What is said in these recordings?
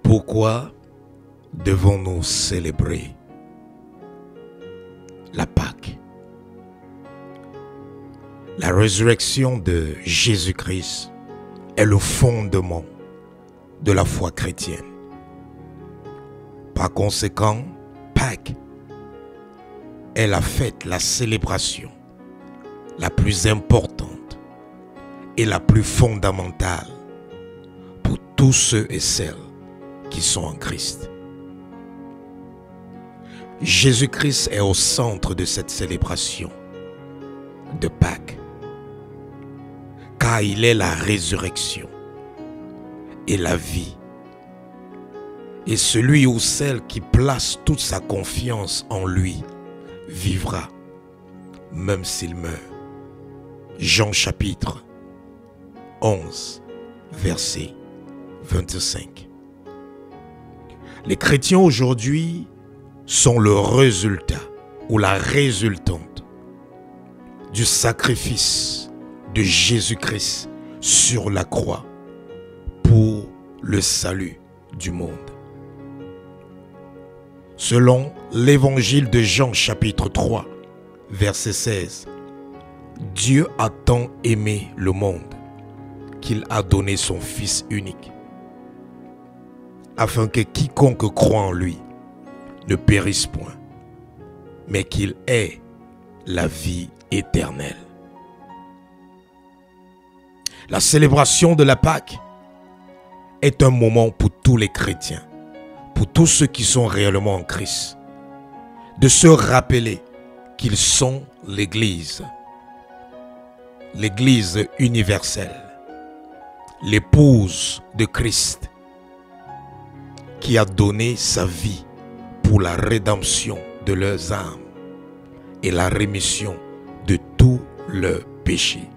Pourquoi devons-nous célébrer la Pâque? La résurrection de Jésus-Christ est le fondement de la foi chrétienne. Par conséquent, Pâques est la fête, la célébration la plus importante et la plus fondamentale pour tous ceux et celles qui sont en Christ. Jésus-Christ est au centre de cette célébration de Pâques, car il est la résurrection et la vie. Et celui ou celle qui place toute sa confiance en lui vivra, même s'il meurt. Jean chapitre 11, verset 25. Les chrétiens aujourd'hui sont le résultat ou la résultante du sacrifice de Jésus-Christ sur la croix pour le salut du monde. Selon l'évangile de Jean chapitre 3, verset 16, Dieu a tant aimé le monde qu'il a donné son Fils unique, afin que quiconque croit en lui ne périsse point, mais qu'il ait la vie éternelle. La célébration de la Pâque est un moment pour tous les chrétiens, pour tous ceux qui sont réellement en Christ, de se rappeler qu'ils sont l'Église universelle, l'épouse de Christ, qui a donné sa vie pour la rédemption de leurs âmes et la rémission de tous leurs péchés.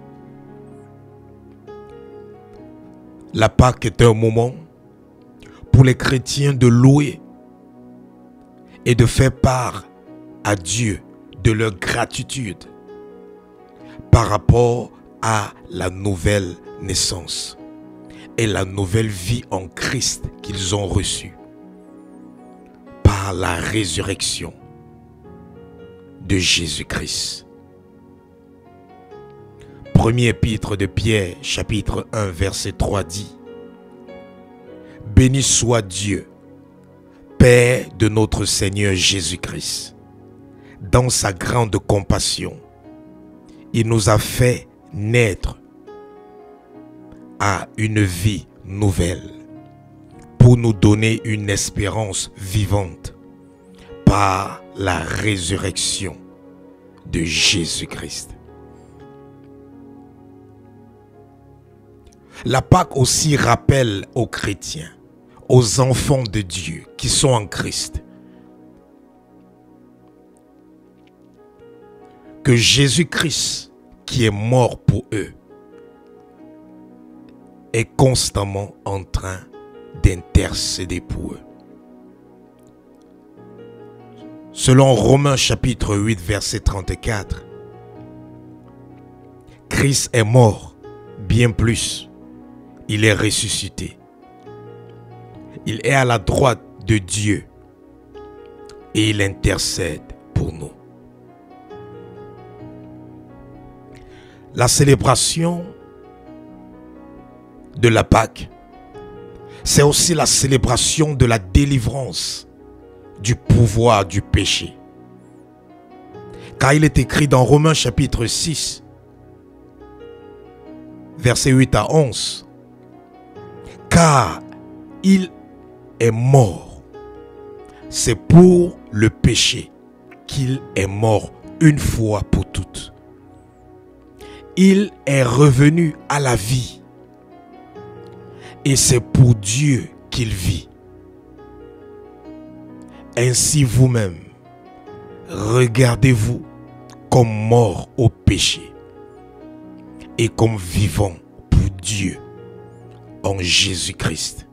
La Pâque est un moment pour les chrétiens de louer et de faire part à Dieu de leur gratitude par rapport à la nouvelle naissance et la nouvelle vie en Christ qu'ils ont reçue par la résurrection de Jésus-Christ. Premier épître de Pierre, chapitre 1, verset 3 dit: Béni soit Dieu, Père de notre Seigneur Jésus-Christ. Dans sa grande compassion, il nous a fait naître à une vie nouvelle pour nous donner une espérance vivante par la résurrection de Jésus-Christ. La Pâque aussi rappelle aux chrétiens, aux enfants de Dieu qui sont en Christ, que Jésus-Christ, qui est mort pour eux, est constamment en train d'intercéder pour eux. Selon Romains chapitre 8, verset 34, Christ est mort, bien plus, il est ressuscité. Il est à la droite de Dieu et il intercède pour nous. La célébration de la Pâque, c'est aussi la célébration de la délivrance du pouvoir du péché. Car il est écrit dans Romains chapitre 6, versets 8 à 11, car il est mort. C'est pour le péché qu'il est mort une fois pour toutes. Il est revenu à la vie. Et c'est pour Dieu qu'il vit. Ainsi vous-même, regardez-vous comme mort au péché et comme vivant pour Dieu en Jésus-Christ.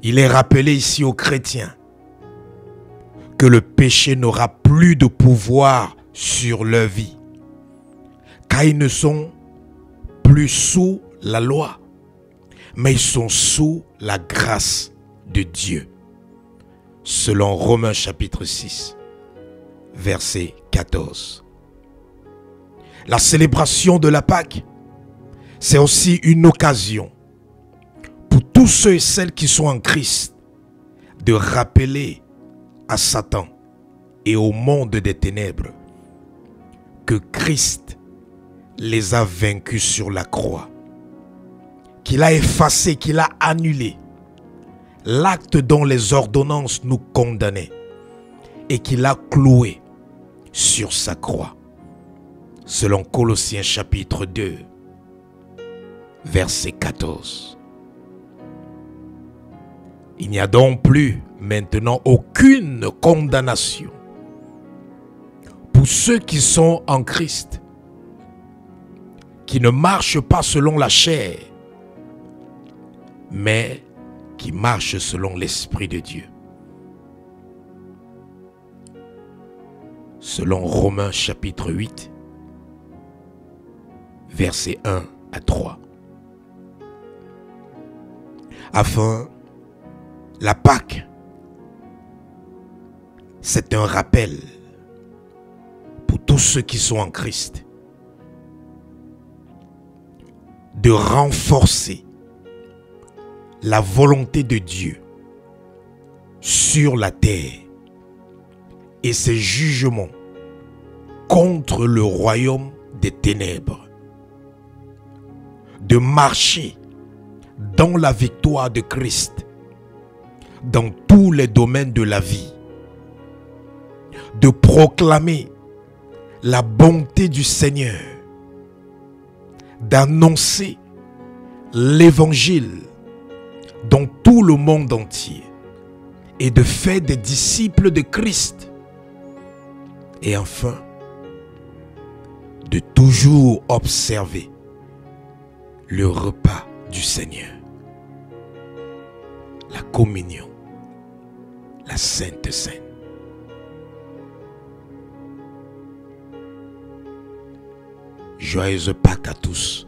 Il est rappelé ici aux chrétiens que le péché n'aura plus de pouvoir sur leur vie, car ils ne sont plus sous la loi, mais ils sont sous la grâce de Dieu. Selon Romains chapitre 6, verset 14. La célébration de la Pâque, c'est aussi une occasion pour tous ceux et celles qui sont en Christ de rappeler à Satan et au monde des ténèbres que Christ les a vaincus sur la croix, qu'il a effacé, qu'il a annulé l'acte dont les ordonnances nous condamnaient et qu'il a cloué sur sa croix. Selon Colossiens chapitre 2, verset 14. Il n'y a donc plus maintenant aucune condamnation pour ceux qui sont en Christ, qui ne marchent pas selon la chair, mais qui marchent selon l'Esprit de Dieu. Selon Romains chapitre 8, versets 1 à 3. Afin, la Pâque, c'est un rappel pour tous ceux qui sont en Christ de renforcer la volonté de Dieu sur la terre et ses jugements contre le royaume des ténèbres, de marcher dans la victoire de Christ dans tous les domaines de la vie, de proclamer la bonté du Seigneur, d'annoncer l'évangile dans tout le monde entier et de faire des disciples de Christ. Et enfin, de toujours observer le repas du Seigneur, la communion, la Sainte Seine. Joyeuse Pâques à tous.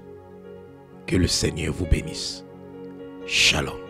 Que le Seigneur vous bénisse. Shalom.